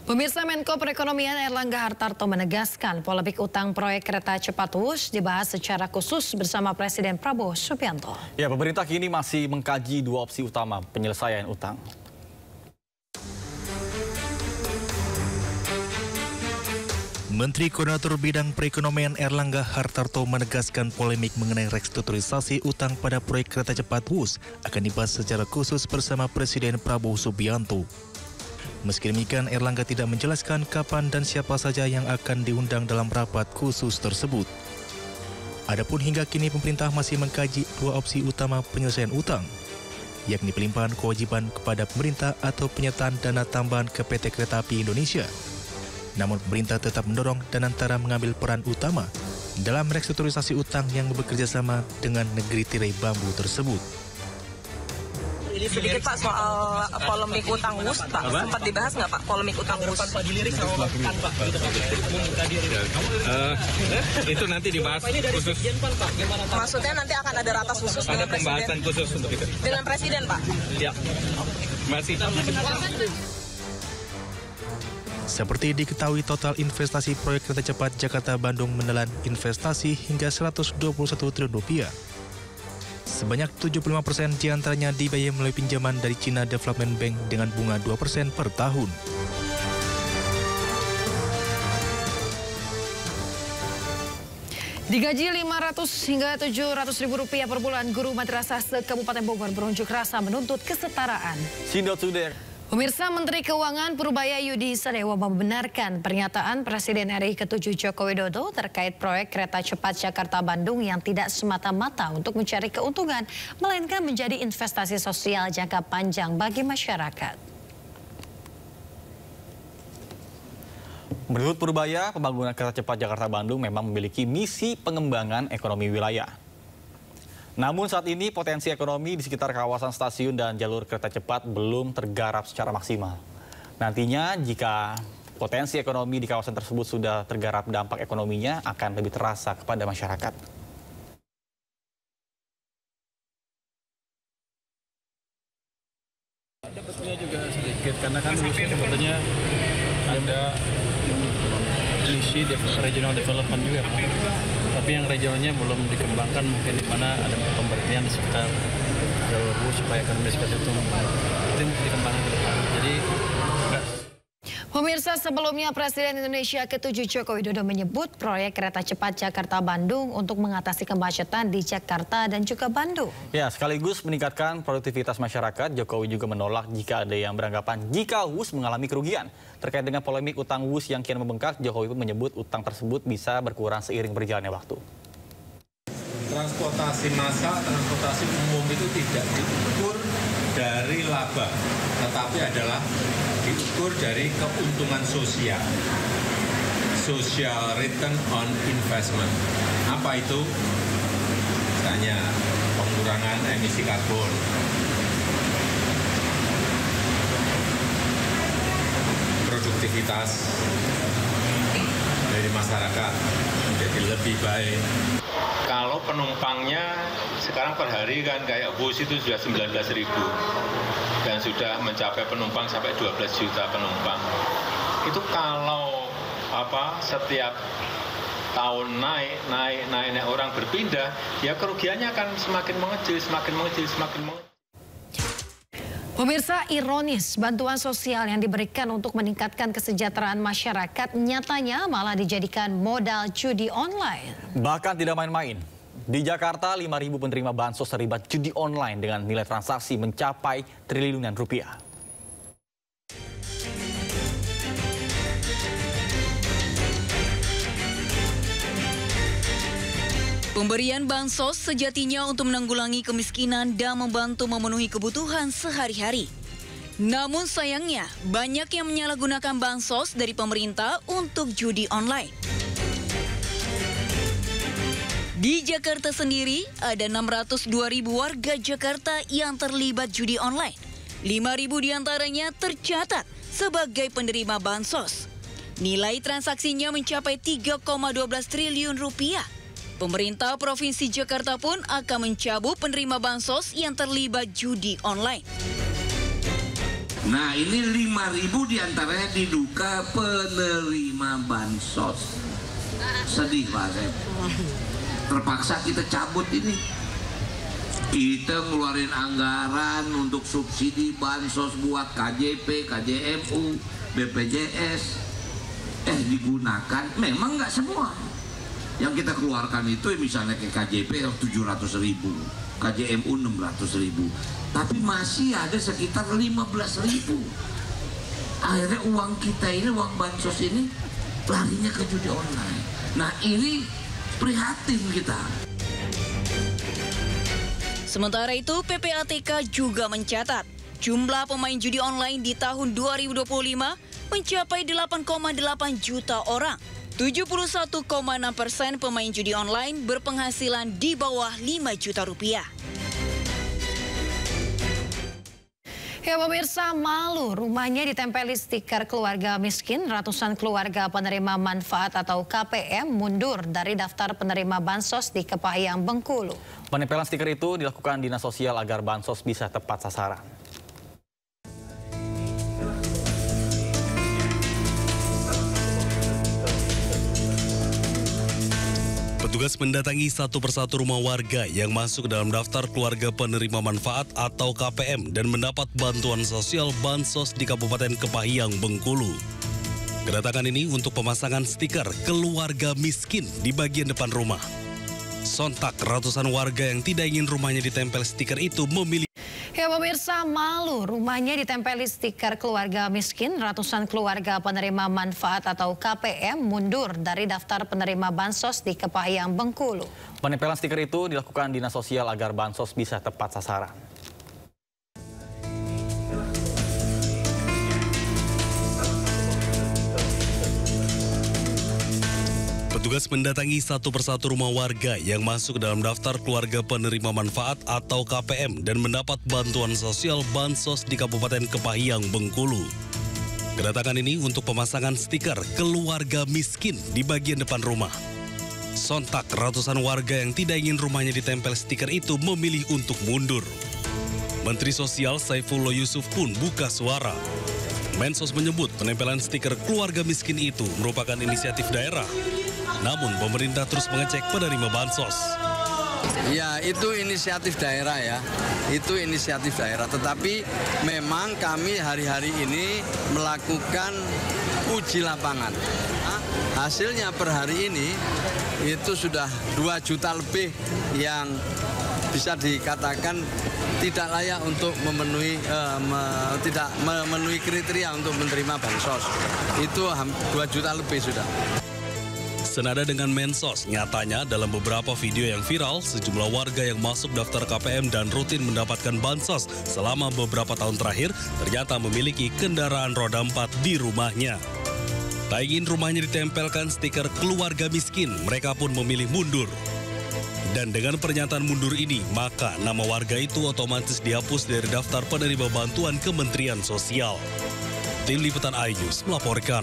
Pemirsa, Menko Perekonomian Erlangga Hartarto menegaskan polemik utang proyek kereta cepat Wus dibahas secara khusus bersama Presiden Prabowo Subianto. Ya, pemerintah kini masih mengkaji dua opsi utama penyelesaian utang. Menteri Koordinator Bidang Perekonomian Erlangga Hartarto menegaskan polemik mengenai restrukturisasi utang pada proyek kereta cepat Wus akan dibahas secara khusus bersama Presiden Prabowo Subianto. Meski demikian, Erlangga tidak menjelaskan kapan dan siapa saja yang akan diundang dalam rapat khusus tersebut. Adapun hingga kini pemerintah masih mengkaji dua opsi utama penyelesaian utang, yakni pelimpahan kewajiban kepada pemerintah atau penyertaan dana tambahan ke PT Kereta Api Indonesia. Namun pemerintah tetap mendorong dan antara mengambil peran utama dalam restrukturisasi utang yang bekerja sama dengan negeri tirai bambu tersebut. Sedikit Pak soal polemik utang Wus, Pak. Sempat dibahas nggak Pak polemik utang Wus? Itu nanti dibahas khusus. Maksudnya nanti akan ada ratas khusus Ada dengan Presiden? pembahasan khusus untuk itu. Dengan Presiden Pak? Ya, masih. Seperti diketahui, total investasi proyek kereta cepat Jakarta-Bandung menelan investasi hingga Rp121 triliun. Sebanyak 75% diantaranya dibiayai melalui pinjaman dari China Development Bank dengan bunga 2% per tahun. Digaji Rp500 hingga Rp700.000 per bulan, guru madrasah se-Kabupaten Bogor berunjuk rasa menuntut kesetaraan. Sindot Suder. Pemirsa, Menteri Keuangan Purbaya Yudi Sadewa membenarkan pernyataan Presiden RI ke-7 Joko Widodo terkait proyek kereta cepat Jakarta-Bandung yang tidak semata-mata untuk mencari keuntungan, melainkan menjadi investasi sosial jangka panjang bagi masyarakat. Menurut Purbaya, pembangunan kereta cepat Jakarta-Bandung memang memiliki misi pengembangan ekonomi wilayah. Namun saat ini potensi ekonomi di sekitar kawasan stasiun dan jalur kereta cepat belum tergarap secara maksimal. Nantinya jika potensi ekonomi di kawasan tersebut sudah tergarap, dampak ekonominya akan lebih terasa kepada masyarakat. Dapatnya juga sedikit karena kan sebetulnya ada misi regional development juga. Tapi yang regionalnya belum dikembangkan, mungkin di mana ada pemberhentian di sekitar jalur bus supaya ekonomi seperti itu dikembangkan ke depan. Jadi Pemirsa, sebelumnya Presiden Indonesia ke-7 Joko Widodo menyebut proyek kereta cepat Jakarta-Bandung untuk mengatasi kemacetan di Jakarta dan juga Bandung. Ya, sekaligus meningkatkan produktivitas masyarakat, Jokowi juga menolak jika ada yang beranggapan jika Wus mengalami kerugian. Terkait dengan polemik utang Wus yang kian membengkak, Jokowi pun menyebut utang tersebut bisa berkurang seiring berjalannya waktu. Transportasi massal, transportasi umum itu tidak diukur dari laba, tetapi adalah diukur dari keuntungan sosial. Social return on investment. Apa itu? Misalnya pengurangan emisi karbon, produktivitas dari masyarakat menjadi lebih baik. Kalau penumpangnya sekarang per hari kan kayak bus itu sudah 19.000 dan sudah mencapai penumpang sampai 12 juta penumpang. Itu kalau setiap tahun naik orang berpindah, ya kerugiannya akan semakin mengecil. Pemirsa, ironis bantuan sosial yang diberikan untuk meningkatkan kesejahteraan masyarakat nyatanya malah dijadikan modal judi online. Bahkan tidak main-main. Di Jakarta, 5.000 penerima bansos terlibat judi online dengan nilai transaksi mencapai triliunan rupiah. Pemberian bansos sejatinya untuk menanggulangi kemiskinan dan membantu memenuhi kebutuhan sehari-hari. Namun sayangnya, banyak yang menyalahgunakan bansos dari pemerintah untuk judi online. Di Jakarta sendiri, ada 602.000 warga Jakarta yang terlibat judi online. 5.000 diantaranya tercatat sebagai penerima bansos. Nilai transaksinya mencapai 3,12 triliun rupiah. Pemerintah Provinsi Jakarta pun akan mencabut penerima bansos yang terlibat judi online. Nah ini 5.000 diantaranya diduga penerima bansos. Sedih Pak Asep. Terpaksa kita cabut ini. Kita ngeluarin anggaran untuk subsidi bansos buat KJP, KJMU, BPJS. Digunakan, memang nggak semua. Yang kita keluarkan itu misalnya ke KJP 700.000, KJMU 600.000. Tapi masih ada sekitar 15.000. Akhirnya uang kita ini, uang bansos ini larinya ke judi online. Nah ini prihatin kita. Sementara itu, PPATK juga mencatat jumlah pemain judi online di tahun 2025 mencapai 8,8 juta orang. 71,6% pemain judi online berpenghasilan di bawah 5 juta rupiah. Ya pemirsa, malu rumahnya ditempeli stiker keluarga miskin. Ratusan keluarga penerima manfaat atau KPM mundur dari daftar penerima bansos di Kepahiyang, Bengkulu. Penempelan stiker itu dilakukan Dinas Sosial agar bansos bisa tepat sasaran. Petugas mendatangi satu persatu rumah warga yang masuk dalam daftar keluarga penerima manfaat atau KPM dan mendapat bantuan sosial bansos di Kabupaten Kepahiyang, Bengkulu. Kedatangan ini untuk pemasangan stiker keluarga miskin di bagian depan rumah. Sontak ratusan warga yang tidak ingin rumahnya ditempel stiker itu memilih. Ya pemirsa, malu rumahnya ditempeli stiker keluarga miskin. Ratusan keluarga penerima manfaat atau KPM mundur dari daftar penerima bansos di Kepahiyang, Bengkulu. Penempelan stiker itu dilakukan Dinas Sosial agar bansos bisa tepat sasaran. Petugas mendatangi satu persatu rumah warga yang masuk dalam daftar keluarga penerima manfaat atau KPM dan mendapat bantuan sosial bansos di Kabupaten Kepahiyang, Bengkulu. Kedatangan ini untuk pemasangan stiker keluarga miskin di bagian depan rumah. Sontak ratusan warga yang tidak ingin rumahnya ditempel stiker itu memilih untuk mundur. Menteri Sosial Saifullah Yusuf pun buka suara. Mensos menyebut penempelan stiker keluarga miskin itu merupakan inisiatif daerah. Namun pemerintah terus mengecek penerima bansos. Ya, itu inisiatif daerah ya. Itu inisiatif daerah. Tetapi memang kami hari-hari ini melakukan uji lapangan. Hasilnya per hari ini itu sudah 2 juta lebih yang bisa dikatakan tidak layak untuk memenuhi tidak memenuhi kriteria untuk menerima bansos. Itu 2 juta lebih sudah. Senada dengan Mensos, nyatanya dalam beberapa video yang viral, sejumlah warga yang masuk daftar KPM dan rutin mendapatkan bansos selama beberapa tahun terakhir ternyata memiliki kendaraan roda 4 di rumahnya. Tak ingin rumahnya ditempelkan stiker keluarga miskin, mereka pun memilih mundur. Dan dengan pernyataan mundur ini, maka nama warga itu otomatis dihapus dari daftar penerima bantuan Kementerian Sosial. Tim Liputan iNews melaporkan.